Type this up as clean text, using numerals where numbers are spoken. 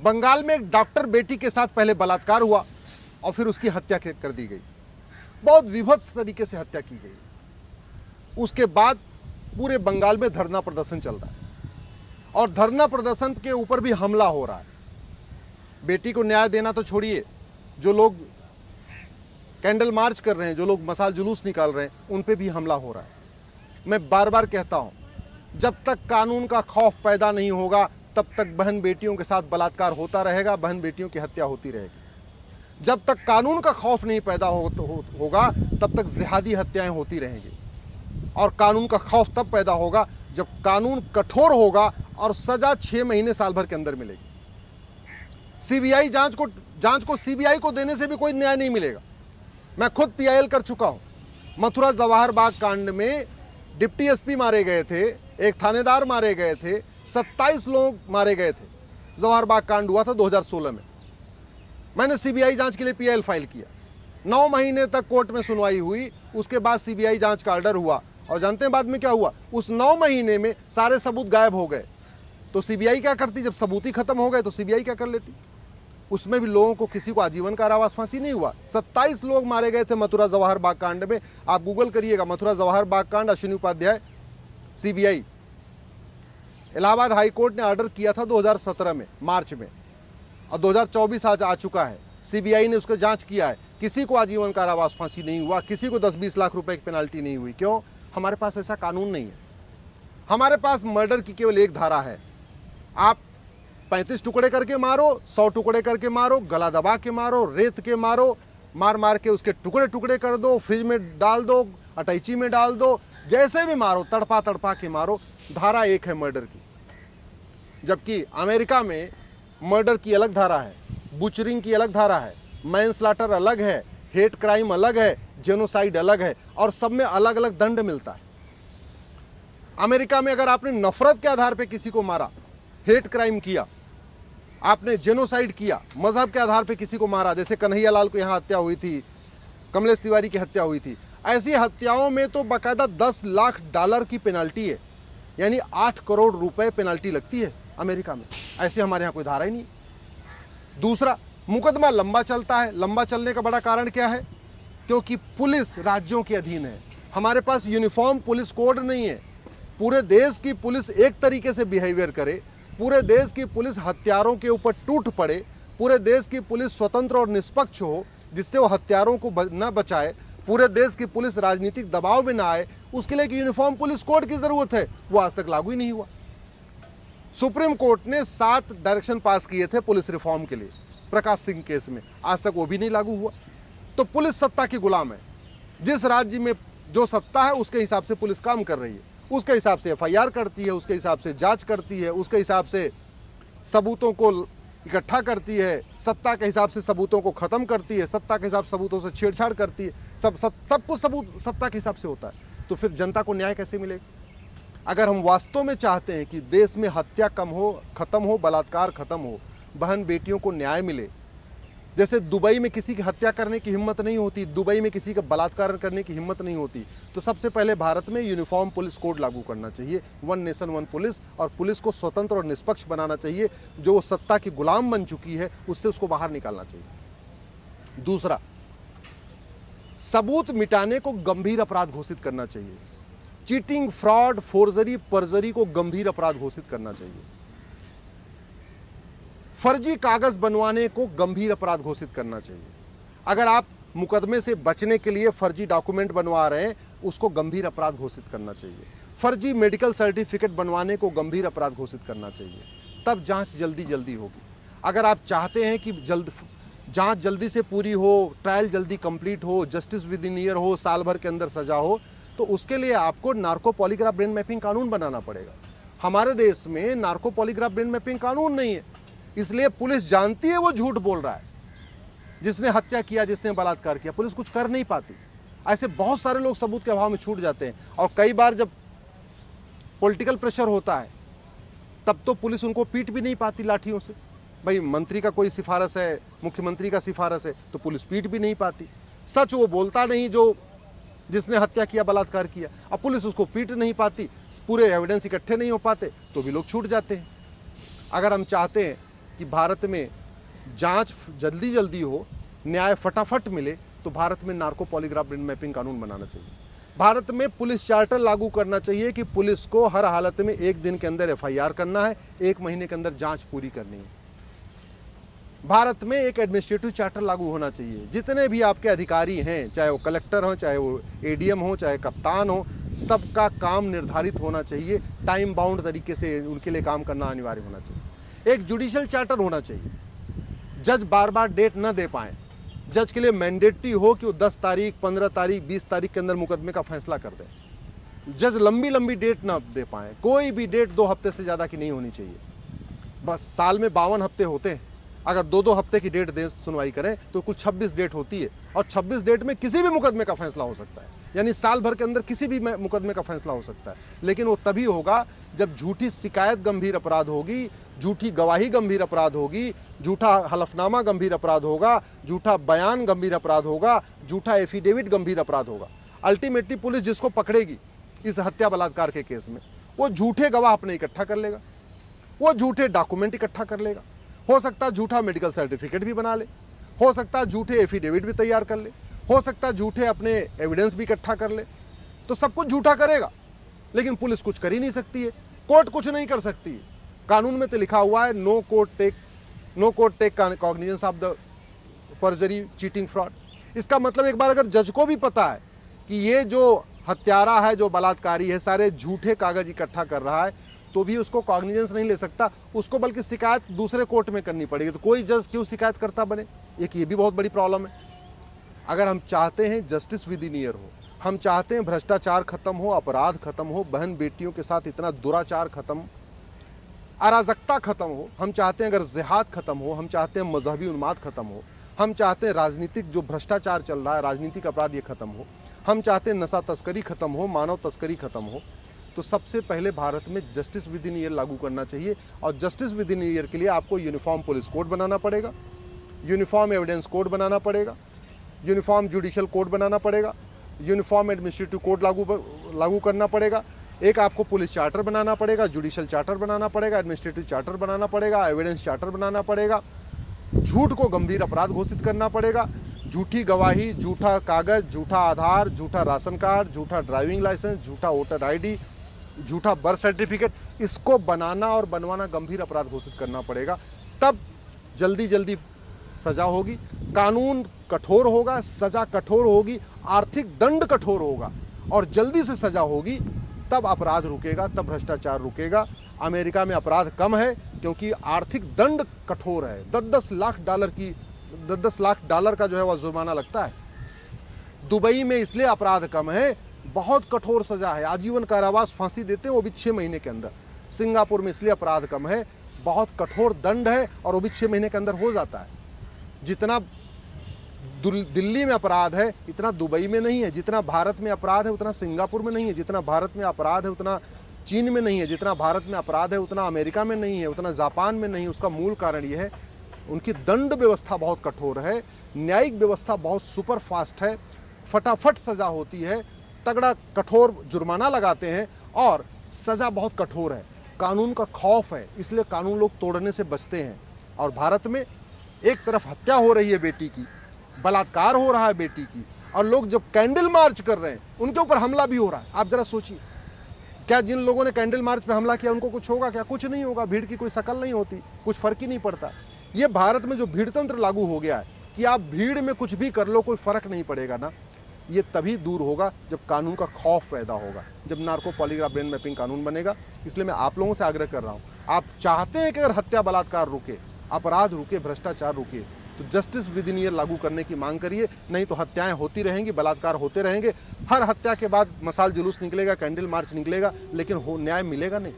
बंगाल में एक डॉक्टर बेटी के साथ पहले बलात्कार हुआ और फिर उसकी हत्या कर दी गई, बहुत विभत्स तरीके से हत्या की गई। उसके बाद पूरे बंगाल में धरना प्रदर्शन चल रहा है और धरना प्रदर्शन के ऊपर भी हमला हो रहा है। बेटी को न्याय देना तो छोड़िए, जो लोग कैंडल मार्च कर रहे हैं, जो लोग मसाल जुलूस निकाल रहे हैं, उन पे भी हमला हो रहा है। मैं बार बार कहता हूं, जब तक कानून का खौफ पैदा नहीं होगा तब तक बहन बेटियों के साथ बलात्कार होता रहेगा, बहन बेटियों की हत्या होती रहेगी। जब तक कानून का खौफ नहीं पैदा होगा तब तक जिहादी हत्याएं होती रहेंगी। और कानून का खौफ तब पैदा होगा जब कानून कठोर होगा और सजा 6 महीने साल भर के अंदर मिलेगी। सीबीआई जांच को सीबीआई को देने से भी कोई न्याय नहीं मिलेगा। मैं खुद पीआईएल कर चुका हूं। मथुरा जवाहर बाग कांड में डिप्टी एसपी मारे गए थे, एक थानेदार मारे गए थे, 27 लोग मारे गए थे। जवाहर बाग कांड हुआ था 2016 में। मैंने सीबीआई जांच के लिए पीआईएल फाइल किया। 9 महीने तक कोर्ट में सुनवाई हुई, उसके बाद सीबीआई जांच का ऑर्डर हुआ। और जानते हैं बाद में क्या हुआ? उस 9 महीने में सारे सबूत गायब हो गए। तो सीबीआई क्या करती? जब सबूत ही खत्म हो गए तो सीबीआई क्या कर लेती? उसमें भी लोगों को, किसी को आजीवन कारावास, फांसी नहीं हुआ। 27 लोग मारे गए थे मथुरा जवाहर बाग कांड में। आप गूगल करिएगा, मथुरा जवाहर बाग कांड, Ashwini Upadhyay, CBI. Allahabad high court ने ऑर्डर किया था 2017 में, मार्च में, और 2024 आज आ चुका है। सीबीआई ने उसका जांच किया है, किसी को आजीवन कारावास, फांसी नहीं हुआ, किसी को 10-20 लाख रुपए की पेनाल्टी नहीं हुई। क्यों? हमारे पास ऐसा कानून नहीं है। हमारे पास मर्डर की केवल एक धारा है। आप 35 टुकड़े करके मारो, 100 टुकड़े करके मारो, गला दबा के मारो, रेत के मारो, मार के उसके टुकड़े टुकड़े कर दो, फ्रिज में डाल दो, अटैची में डाल दो, जैसे भी मारो, तड़पा के मारो। धारा एक है मर्डर की। जबकि अमेरिका में मर्डर की अलग धारा है, बुचरिंग की अलग धारा है, मैनस्लॉटर अलग है, हेट क्राइम अलग है, जेनोसाइड अलग है, और सब में अलग अलग दंड मिलता है। अमेरिका में अगर आपने नफरत के आधार पर किसी को मारा, हेट क्राइम किया, आपने जेनोसाइड किया, मजहब के आधार पर किसी को मारा, जैसे कन्हैया लाल को यहां हत्या हुई थी, कमलेश तिवारी की हत्या हुई थी, ऐसी हत्याओं में तो बाकायदा $10 लाख की पेनाल्टी है, यानी 8 करोड़ रुपए पेनाल्टी लगती है अमेरिका में। ऐसे हमारे यहां कोई धारा ही नहीं। दूसरा, मुकदमा लंबा चलता है। लंबा चलने का बड़ा कारण क्या है? क्योंकि पुलिस राज्यों के अधीन है। हमारे पास यूनिफॉर्म पुलिस कोड नहीं है। पूरे देश की पुलिस एक तरीके से बिहेवियर करे, पूरे देश की पुलिस हत्यारों के ऊपर टूट पड़े, पूरे देश की पुलिस स्वतंत्र और निष्पक्ष हो, जिससे वो हत्यारों को न बचाए, पूरे देश की पुलिस राजनीतिक दबाव में ना आए, उसके लिए एक यूनिफॉर्म पुलिस कोड की जरूरत है। वो आज तक लागू ही नहीं हुआ। सुप्रीम कोर्ट ने 7 डायरेक्शन पास किए थे पुलिस रिफॉर्म के लिए, प्रकाश सिंह केस में, आज तक वो भी नहीं लागू हुआ। तो पुलिस सत्ता की गुलाम है। जिस राज्य में जो सत्ता है उसके हिसाब से पुलिस काम कर रही है, उसके हिसाब से एफआईआर करती है, उसके हिसाब से जांच करती है, उसके हिसाब से सबूतों को इकट्ठा करती है, सत्ता के हिसाब से सबूतों को खत्म करती है, सत्ता के हिसाब से सबूतों से छेड़छाड़ करती है। सब कुछ सबूत सत्ता के हिसाब से होता है। तो फिर जनता को न्याय कैसे मिलेगा? अगर हम वास्तव में चाहते हैं कि देश में हत्या कम हो, खत्म हो, बलात्कार खत्म हो, बहन बेटियों को न्याय मिले, जैसे दुबई में किसी की हत्या करने की हिम्मत नहीं होती, दुबई में किसी का बलात्कार करने की हिम्मत नहीं होती, तो सबसे पहले भारत में यूनिफॉर्म पुलिस कोड लागू करना चाहिए, 1 नेशन 1 पुलिस, और पुलिस को स्वतंत्र और निष्पक्ष बनाना चाहिए। जो सत्ता की गुलाम बन चुकी है उससे उसको बाहर निकालना चाहिए। दूसरा, सबूत मिटाने को गंभीर अपराध घोषित करना चाहिए। चीटिंग, फ्रॉड, फोर्जरी, परजरी को गंभीर अपराध घोषित करना चाहिए। फर्जी कागज बनवाने को गंभीर अपराध घोषित करना चाहिए। अगर आप मुकदमे से बचने के लिए फर्जी डॉक्यूमेंट बनवा रहे हैं, उसको गंभीर अपराध घोषित करना चाहिए। फर्जी मेडिकल सर्टिफिकेट बनवाने को गंभीर अपराध घोषित करना चाहिए। तब जांच जल्दी होगी। अगर आप चाहते हैं कि जांच जल्दी से पूरी हो, ट्रायल जल्दी कंप्लीट हो, जस्टिस विद इन ईयर हो, साल भर के अंदर सजा हो, तो उसके लिए आपको नार्को पॉलीग्राफ ब्रेन मैपिंग कानून बनाना पड़ेगा। हमारे देश में नार्को पॉलीग्राफ ब्रेन मैपिंग कानून नहीं है, इसलिए पुलिस जानती है वो झूठ बोल रहा है। जिसने हत्या किया, जिसने बलात्कार किया, पुलिस कुछ कर नहीं पाती। ऐसे बहुत सारे लोग सबूत के अभाव में छूट जाते हैं। और कई बार जब पॉलिटिकल प्रेशर होता है तब तो पुलिस उनको पीट भी नहीं पाती लाठियों से। भाई मंत्री का कोई सिफारिश है, मुख्यमंत्री का सिफारिश है, तो पुलिस पीट भी नहीं पाती। सच वो बोलता नहीं जो जिसने हत्या किया, बलात्कार किया, अब पुलिस उसको पीट नहीं पाती, पूरे एविडेंस इकट्ठे नहीं हो पाते, तो भी लोग छूट जाते हैं। अगर हम चाहते हैं कि भारत में जांच जल्दी जल्दी हो, न्याय फटाफट मिले, तो भारत में नार्को पॉलीग्राफ ब्रेन मैपिंग कानून बनाना चाहिए। भारत में पुलिस चार्टर लागू करना चाहिए कि पुलिस को हर हालत में 1 दिन के अंदर एफआईआर करना है, 1 महीने के अंदर जांच पूरी करनी है। भारत में एक एडमिनिस्ट्रेटिव चार्टर लागू होना चाहिए। जितने भी आपके अधिकारी हैं, चाहे वो कलेक्टर हो, चाहे वो एडीएम हो, चाहे कप्तान हो, सबका काम निर्धारित होना चाहिए, टाइम बाउंड तरीके से उनके लिए काम करना अनिवार्य होना चाहिए। एक जुडिशियल चार्टर होना चाहिए, जज बार बार डेट न दे पाए, जज के लिए मैंडेटरी हो कि वो 10 तारीख, 15 तारीख, 20 तारीख के अंदर मुकदमे का फैसला कर दे। जज लंबी लंबी डेट ना दे पाए, कोई भी डेट 2 हफ्ते से ज़्यादा की नहीं होनी चाहिए। बस साल में 52 हफ्ते होते हैं, अगर 2-2 हफ्ते की डेट दें सुनवाई करें तो कुल 26 डेट होती है, और 26 डेट में किसी भी मुकदमे का फैसला हो सकता है, यानी साल भर के अंदर किसी भी मुकदमे का फैसला हो सकता है। लेकिन वो तभी होगा जब झूठी शिकायत गंभीर अपराध होगी, झूठी गवाही गंभीर अपराध होगी, झूठा हलफनामा गंभीर अपराध होगा, झूठा बयान गंभीर अपराध होगा, झूठा एफिडेविट गंभीर अपराध होगा। अल्टीमेटली पुलिस जिसको पकड़ेगी इस हत्या बलात्कार के केस में, वो झूठे गवाह अपने इकट्ठा कर लेगा, वो झूठे डॉक्यूमेंट इकट्ठा कर लेगा, हो सकता है झूठा मेडिकल सर्टिफिकेट भी बना ले, हो सकता है झूठे एफिडेविट भी तैयार कर ले, हो सकता है झूठे अपने एविडेंस भी इकट्ठा कर ले, तो सब कुछ झूठा करेगा। लेकिन पुलिस कुछ कर ही नहीं सकती है, कोर्ट कुछ नहीं कर सकती है। कानून में तो लिखा हुआ है no court take cognizance of the perjury, cheating, fraud. इसका मतलब एक बार अगर जज को भी पता है कि ये जो हत्यारा है, जो बलात्कारी है, सारे झूठे कागज इकट्ठा कर रहा है, तो भी उसको कॉग्निजेंस नहीं ले सकता, उसको बल्कि शिकायत दूसरे कोर्ट में करनी पड़ेगी। तो कोई जज क्यों शिकायत करता बने, एक ये भी बहुत बड़ी प्रॉब्लम है। अगर हम चाहते हैं जस्टिस विद इन ईयर हो, हम चाहते हैं भ्रष्टाचार खत्म हो, अपराध खत्म हो, बहन बेटियों के साथ इतना दुराचार खत्म, अराजकता खत्म हो, हम चाहते हैं अगर जिहाद खत्म हो, हम चाहते हैं मजहबी उन्माद खत्म हो, हम चाहते हैं राजनीतिक जो भ्रष्टाचार चल रहा है, राजनीतिक अपराध ये खत्म हो, हम चाहते हैं नशा तस्करी खत्म हो, मानव तस्करी खत्म हो, तो सबसे पहले भारत में जस्टिस विद इन ईयर लागू करना चाहिए। और जस्टिस विद इन ईयर के लिए आपको यूनिफॉर्म पुलिस कोड बनाना पड़ेगा, यूनिफॉर्म एविडेंस कोड बनाना पड़ेगा, यूनिफॉर्म जुडिशियल कोड बनाना पड़ेगा, यूनिफॉर्म एडमिनिस्ट्रेटिव कोड लागू करना पड़ेगा, एक आपको पुलिस चार्टर बनाना पड़ेगा, जुडिशियल चार्टर बनाना पड़ेगा, एडमिनिस्ट्रेटिव चार्टर बनाना पड़ेगा, एविडेंस चार्टर बनाना पड़ेगा, झूठ को गंभीर अपराध घोषित करना पड़ेगा, झूठी गवाही, झूठा कागज, झूठा आधार, झूठा राशन कार्ड, झूठा ड्राइविंग लाइसेंस, झूठा वोटर आईडी, झूठा बर्थ सर्टिफिकेट, इसको बनाना और बनवाना गंभीर अपराध घोषित करना पड़ेगा। तब जल्दी जल्दी सजा होगी, कानून कठोर होगा, सजा कठोर होगी, आर्थिक दंड कठोर होगा और जल्दी से सजा होगी, तब अपराध रुकेगा, तब भ्रष्टाचार रुकेगा। अमेरिका में अपराध कम है क्योंकि आर्थिक दंड कठोर है। 10-10 लाख डॉलर का जो है वह जुर्माना लगता है। दुबई में इसलिए अपराध कम है, बहुत कठोर सजा है, आजीवन कारावास, फांसी देते हैं वो भी 6 महीने के अंदर। सिंगापुर में इसलिए अपराध कम है, बहुत कठोर दंड है और वो भी 6 महीने के अंदर हो जाता है। जितना दिल्ली में अपराध है इतना दुबई में नहीं है, जितना भारत में अपराध है उतना सिंगापुर में नहीं है, जितना भारत में अपराध है उतना चीन में नहीं है, जितना भारत में अपराध है उतना अमेरिका में नहीं है, उतना जापान में नहीं है। उसका मूल कारण यह है उनकी दंड व्यवस्था बहुत कठोर है, न्यायिक व्यवस्था बहुत सुपर फास्ट है, फटाफट सजा होती है, तगड़ा कठोर जुर्माना लगाते हैं और सजा बहुत कठोर है। कानून का खौफ है, इसलिए कानून लोग तोड़ने से बचते हैं। और भारत में एक तरफ हत्या हो रही है बेटी की, बलात्कार हो रहा है बेटी की, और लोग जब कैंडल मार्च कर रहे हैं उनके ऊपर हमला भी हो रहा है। आप जरा सोचिए, क्या जिन लोगों ने कैंडल मार्च पे हमला किया उनको कुछ होगा क्या? कुछ नहीं होगा, भीड़ की कोई शकल नहीं होती, कुछ फर्क ही नहीं पड़ता। ये भारत में जो भीड़ तंत्र लागू हो गया है कि आप भीड़ में कुछ भी कर लो कोई फर्क नहीं पड़ेगा ना, ये तभी दूर होगा जब कानून का खौफ पैदा होगा, जब नार्को पॉलीग्राफ ब्रेन मैपिंग कानून बनेगा। इसलिए मैं आप लोगों से आग्रह कर रहा हूँ, आप चाहते हैं कि अगर हत्या बलात्कार रुके, अपराध रुके, भ्रष्टाचार रुके, तो जस्टिस विद इन ईयर लागू करने की मांग करिए। नहीं तो हत्याएं होती रहेंगी, बलात्कार होते रहेंगे, हर हत्या के बाद मसाल जुलूस निकलेगा, कैंडल मार्च निकलेगा, लेकिन न्याय मिलेगा नहीं।